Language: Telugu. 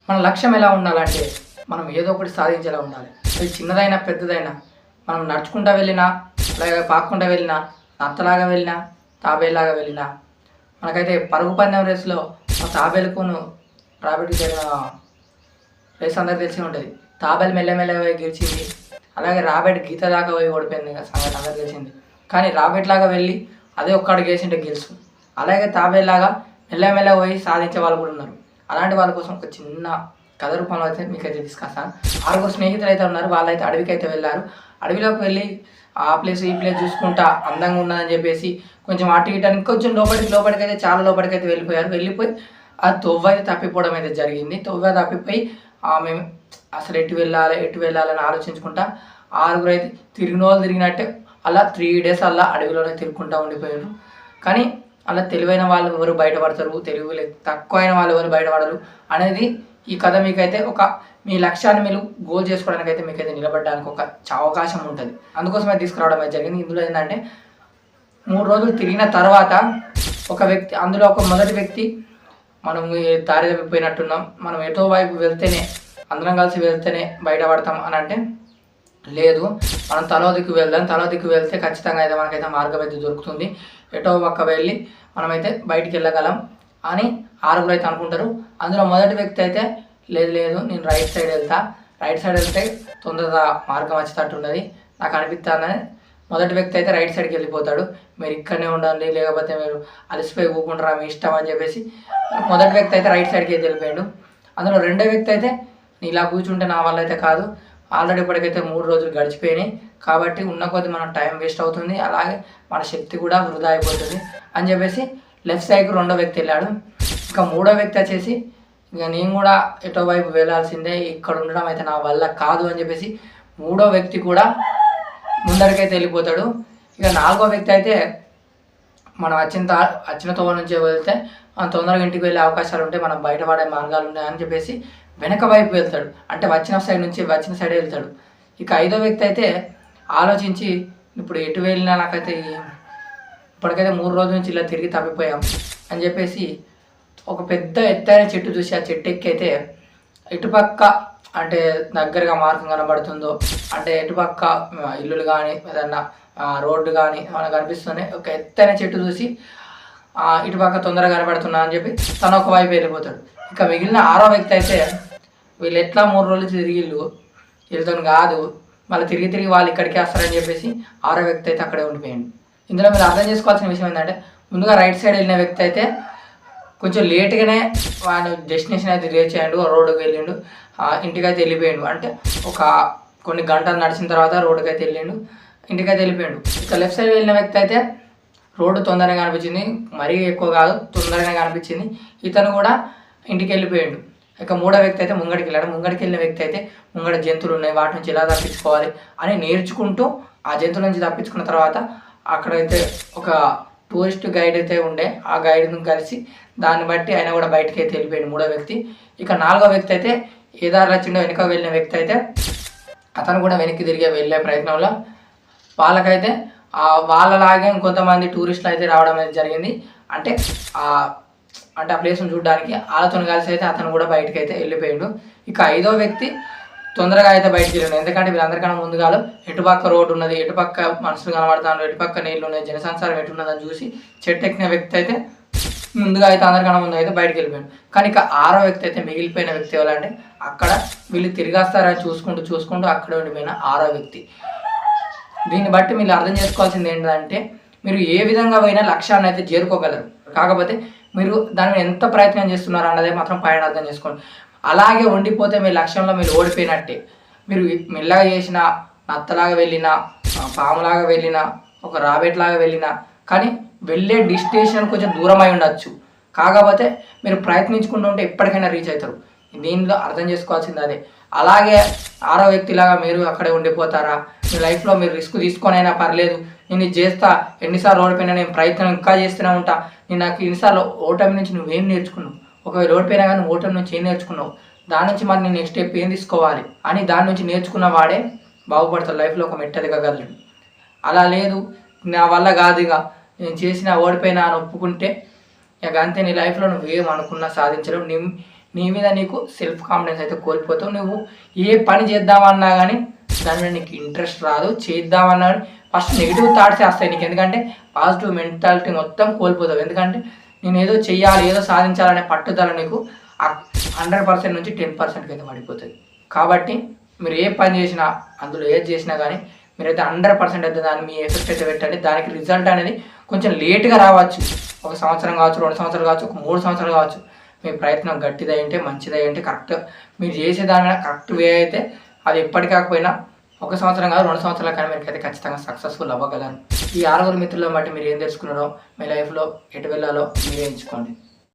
మన లక్ష్యం ఎలా ఉండాలంటే మనం ఏదో ఒకటి సాధించేలా ఉండాలి. అది చిన్నదైనా పెద్దదైనా మనం నడుచుకుంటూ వెళ్ళినా, అలాగే పాక్కుంటూ వెళ్ళినా, నత్తలాగా వెళ్ళినా, తాబేలాగా వెళ్ళినా మనకైతే పరుగు పందెం రేసులో ఆ తాబేలుకును రాబిట్కి జరిగిన రేస్ అందరికి తెలిసి ఉంటుంది. తాబేలు మెల్లమెల్లగా పోయి గెలిచింది, అలాగే రాబెట్ గీత దాకా పోయి ఓడిపోయింది సంగతి అందరికి తెలిసింది. కానీ రాబెట్ లాగా వెళ్ళి అదే ఒక్కడు గెలిచింటే గెలుసు. అలాగే తాబేలాగా మెల్లమెల్లగా పోయి సాధించే వాళ్ళు కూడా ఉన్నారు. అలాంటి వాళ్ళ కోసం ఒక చిన్న కథ రూపంలో అయితే మీకైతే తీసుకొస్తాను. 6 స్నేహితులు అయితే ఉన్నారు. వాళ్ళైతే అడవికి అయితే వెళ్ళారు. అడవిలోకి వెళ్ళి ఆ ప్లేస్ ఈ ప్లేస్ చూసుకుంటా అందంగా ఉన్నదని చెప్పేసి కొంచెం అటు ఇటు ఇంకొంచెం లోపలికి అయితే చాలా లోపలికి అయితే వెళ్ళిపోయి ఆ తొవ్వ అయితే తప్పిపోవడం అయితే జరిగింది. తొవ్వ తప్పిపోయి మేము అసలు ఎటు వెళ్ళాలని ఆలోచించుకుంటా 6 అయితే తిరిగినట్టే అలా 3 days అలా అడవిలోనే తిరుగుకుంటూ ఉండిపోయారు. కానీ అలా తెలివైన వాళ్ళు ఎవరు బయటపడతారు, తెలివి తక్కువ అయిన వాళ్ళు ఎవరు బయటపడరు అనేది ఈ కథ మీకైతే మీ లక్ష్యాన్ని మీరు గోల్ చేసుకోవడానికి అయితే మీకైతే నిలబడడానికి ఒక అవకాశం ఉంటుంది. అందుకోసమే తీసుకురావడం అయితే జరిగింది. ఇందులో ఏంటంటే 3 రోజులు తిరిగిన తర్వాత ఒక వ్యక్తి, అందులో ఒక మొదటి వ్యక్తి మనం దారి తప్పిపోయినట్టున్నాం, మనం ఎటో వైపు వెళ్తేనే అందరం కలిసి వెళ్తేనే బయటపడతాం అని అంటే లేదు, మనం తలో దిక్కు వెళ్దాం, తలో దిక్కు వెళ్తే ఖచ్చితంగా అయితే మనకైతే మార్గం అయితే దొరుకుతుంది, ఎటో పక్క వెళ్ళి మనమైతే బయటికి వెళ్ళగలం అని 6 అయితే అనుకుంటారు. అందులో మొదటి వ్యక్తి అయితే లేదు నేను రైట్ సైడ్ వెళ్తే తొందరగా మార్గం వచ్చేటట్టు ఉన్నది నాకు అనిపిస్తానని మొదటి వ్యక్తి అయితే రైట్ సైడ్కి వెళ్ళిపోతాడు. మీరు ఇక్కడనే ఉండండి, లేకపోతే మీరు అలసిపోయి ఊకుంటారా మీ ఇష్టం అని చెప్పేసి మొదటి వ్యక్తి అయితే రైట్ సైడ్కి అయితే వెళ్ళిపోయాడు. అందులో రెండో వ్యక్తి అయితే ఇలా కూర్చుంటే నా వల్ల అయితే కాదు, ఆల్రెడీ ఇప్పటికైతే 3 రోజులు గడిచిపోయినాయి కాబట్టి ఉన్న కొద్ది మన టైం వేస్ట్ అవుతుంది, అలాగే మన శక్తి కూడా వృధా అయిపోతుంది అని చెప్పేసి లెఫ్ట్ సైడ్కి రెండో వ్యక్తి వెళ్ళాడు. ఇంకా మూడో వ్యక్తి వచ్చేసి ఇక నేను కూడా ఎటో వైపు వెళ్ళాల్సిందే, ఇక్కడ ఉండడం అయితే నా వల్ల కాదు అని చెప్పేసి మూడో వ్యక్తి కూడా ముందరికైతే వెళ్ళిపోతాడు. ఇక నాలుగో వ్యక్తి అయితే మనం వచ్చిన తోవ నుంచి వెళ్తే తొందరగా ఇంటికి వెళ్ళే అవకాశాలు ఉంటాయి, మనం బయటపడే మార్గాలు ఉన్నాయని చెప్పేసి వెనక వైపు వెళ్తాడు, అంటే వచ్చిన సైడే వెళ్తాడు. ఇక ఐదో వ్యక్తి అయితే ఆలోచించి ఇప్పుడు ఎటు వెళ్ళినా నాకైతే ఇప్పటికైతే 3 రోజుల నుంచి ఇలా తిరిగి తప్పిపోయాం అని చెప్పేసి ఒక పెద్ద ఎత్తైన చెట్టు చూసి ఆ చెట్టు ఎక్కి అయితే ఇటుపక్క అంటే దగ్గరగా మార్గం కనబడుతుందో, అంటే ఎటుపక్క ఇల్లులు కానీ ఏదన్నా రోడ్డు కానీ మనకు కనిపిస్తున్నాయి, ఒక ఎత్తైన చెట్టు చూసి ఇటుపక్క తొందరగా కనబడుతున్నా అని చెప్పి తను ఒక వైపు వెళ్ళిపోతాడు. ఇక మిగిలిన ఆరో వ్యక్తి అయితే వీళ్ళు ఎట్లా 3 రోజులు వీళ్ళతో కాదు, మళ్ళీ తిరిగి వాళ్ళు ఇక్కడికి వస్తారని చెప్పేసి ఆరో వ్యక్తి అయితే అక్కడే ఉండిపోయాడు. ఇందులో మీరు అర్థం చేసుకోవాల్సిన విషయం ఏంటంటే ముందుగా రైట్ సైడ్ వెళ్ళిన వ్యక్తి అయితే కొంచెం లేట్గానే వాడు డెస్టినేషన్ అయితే రీచ్ అయ్యాడు, రోడ్డుకి వెళ్ళిండు, ఇంటికైతే వెళ్ళిపోయాడు. అంటే ఒక కొన్ని గంటలు నడిచిన తర్వాత రోడ్డుకి అయితే ఇంటికైతే వెళ్ళిపోయాడు. ఇక లెఫ్ట్ సైడ్ వెళ్ళిన వ్యక్తి అయితే రోడ్డు తొందరగా కనిపించింది, మరీ ఎక్కువ కాదు, తొందరగా కనిపించింది, ఇతను కూడా ఇంటికి వెళ్ళిపోయాడు. ఇక మూడో వ్యక్తి అయితే ముంగడికి వెళ్ళాడు. ముంగడికి వెళ్ళిన వ్యక్తి అయితే ముంగడ జంతువులు ఉన్నాయి, వాటి నుంచి ఎలా తప్పించుకోవాలి అని నేర్చుకుంటూ ఆ జంతువుల నుంచి తప్పించుకున్న తర్వాత అక్కడైతే ఒక టూరిస్ట్ గైడ్ అయితే ఉండే, ఆ గైడ్ను కలిసి దాన్ని బట్టి ఆయన కూడా బయటకి అయితే వెళ్ళిపోయాడు మూడో వ్యక్తి. ఇక నాలుగో వ్యక్తి అయితే ఏ దారిలో వచ్చిండో వెనుక వెళ్ళిన వ్యక్తి అయితే అతను కూడా వెనక్కి తిరిగి వెళ్ళే ప్రయత్నంలో వాళ్ళకైతే వాళ్ళలాగే ఇంకొంతమంది టూరిస్టులు అయితే రావడం అయితే జరిగింది. అంటే ఆ ప్లేస్ను చూడడానికి వాళ్ళతో కలిసి అయితే అతను కూడా బయటకు అయితే వెళ్ళిపోయాడు. ఇక ఐదో వ్యక్తి తొందరగా అయితే బయటకు వెళ్ళాడు, ఎందుకంటే వీళ్ళందరికన్నా ముందుగా ఎటుపక్క రోడ్డు ఉన్నది, ఎటుపక్క మనుషులు కనబడతాను, ఎటుపక్క నీళ్ళు ఉన్నాయి, జనసంచారం ఎటున్నదని చూసి చెట్టు ఎక్కిన వ్యక్తి అయితే ముందుగా అయితే అందరికన్నా ముందు అయితే బయటకు వెళ్ళిపోయాడు. కానీ ఇక ఆరో వ్యక్తి అయితే మిగిలిపోయిన వ్యక్తి ఎవరంటే అక్కడ వీళ్ళు తిరిగేస్తారని చూసుకుంటూ అక్కడే ఉండిపోయిన ఆరో వ్యక్తి. దీన్ని బట్టి మీరు అర్థం చేసుకోవాల్సింది ఏంటంటే మీరు ఏ విధంగా పోయినా లక్ష్యాన్ని అయితే చేరుకోగలరు, కాకపోతే మీరు దాని మీద ఎంత ప్రయత్నం చేస్తున్నారు అన్నదే మాత్రం పైన అర్థం చేసుకోండి. అలాగే ఉండిపోతే మీ లక్ష్యంలో మీరు ఓడిపోయినట్టే. మీరు మెల్లగా చేసిన, నత్తలాగా వెళ్ళినా, పాములాగా వెళ్ళినా, ఒక రాబెట్ లాగా వెళ్ళినా, కానీ వెళ్ళే డెస్టినేషన్ కొంచెం దూరం అయి ఉండొచ్చు, కాకపోతే మీరు ప్రయత్నించుకుంటూ ఉంటే ఎప్పటికైనా రీచ్ అవుతారు. దీనిలో అర్థం చేసుకోవాల్సింది అదే. అలాగే ఆరో వ్యక్తిలాగా మీరు అక్కడే ఉండిపోతారా? మీ లైఫ్లో మీరు రిస్క్ తీసుకొనైనా పర్లేదు, నేను ఇది చేస్తా, ఎన్నిసార్లు ఓడిపోయినా నేను ప్రయత్నం ఇంకా చేస్తూనే ఉంటా, నేను నాకు ఎన్నిసార్లు ఓటమి నుంచి నువ్వేం నేర్చుకున్నావు, ఒకవేళ ఓడిపోయినా కానీ ఓటమి నుంచి ఏం నేర్చుకున్నావు, దాని నుంచి మరి నేను నెక్స్ట్ స్టెప్ ఏం తీసుకోవాలి అని దాని నుంచి నేర్చుకున్న వాడే బాగుపడతాడు, లైఫ్లో ఒక మెట్ట దిగగలడు. అలా లేదు, నా వల్ల కాదు, ఇక నేను చేసిన ఓడిపోయినా అని ఒప్పుకుంటే ఇక అంతే, నీ లైఫ్లో నువ్వేం అనుకున్నా సాధించలేవు. నీ మీద నీకు సెల్ఫ్ కాన్ఫిడెన్స్ అయితే కోల్పోతావు. నువ్వు ఏ పని చేద్దామన్నా కానీ దాని మీద నీకు ఇంట్రెస్ట్ రాదు. చేద్దామన్నా కానీ ఫస్ట్ నెగిటివ్ థాట్సే వస్తాయి నీకు. ఎందుకంటే పాజిటివ్ మెంటాలిటీ మొత్తం కోల్పోతావు. ఎందుకంటే నేను ఏదో చెయ్యాలి, ఏదో సాధించాలనే పట్టుదల నీకు 100% నుంచి 10%కి అయితే పడిపోతుంది. కాబట్టి మీరు ఏ పని చేసినా, అందులో ఏది చేసినా కానీ మీరైతే 100% అయితే దాన్ని మీ ఎఫెక్ట్ అయితే పెట్టండి. దానికి రిజల్ట్ అనేది కొంచెం లేట్గా రావచ్చు. 1 సంవత్సరం కావచ్చు, 2 సంవత్సరాలు కావచ్చు, 3 సంవత్సరాలు కావచ్చు. మీ ప్రయత్నం గట్టిదై ఉంటే, మంచిదై ఉంటే, కరెక్ట్ మీరు చేసేదాని కరెక్ట్ వే అయితే అది ఎప్పటికాకపోయినా 1 సంవత్సరం కాదు 2 సంవత్సరాల కానీ మీరైతే ఖచ్చితంగా సక్సెస్ఫుల్ అవ్వగలరు. ఈ 6 మిత్రులను బట్టి మీరు ఏం తెలుసుకున్నారో, మీ లైఫ్లో ఎటు వెళ్ళాలో మీరే ఎంచుకోండి.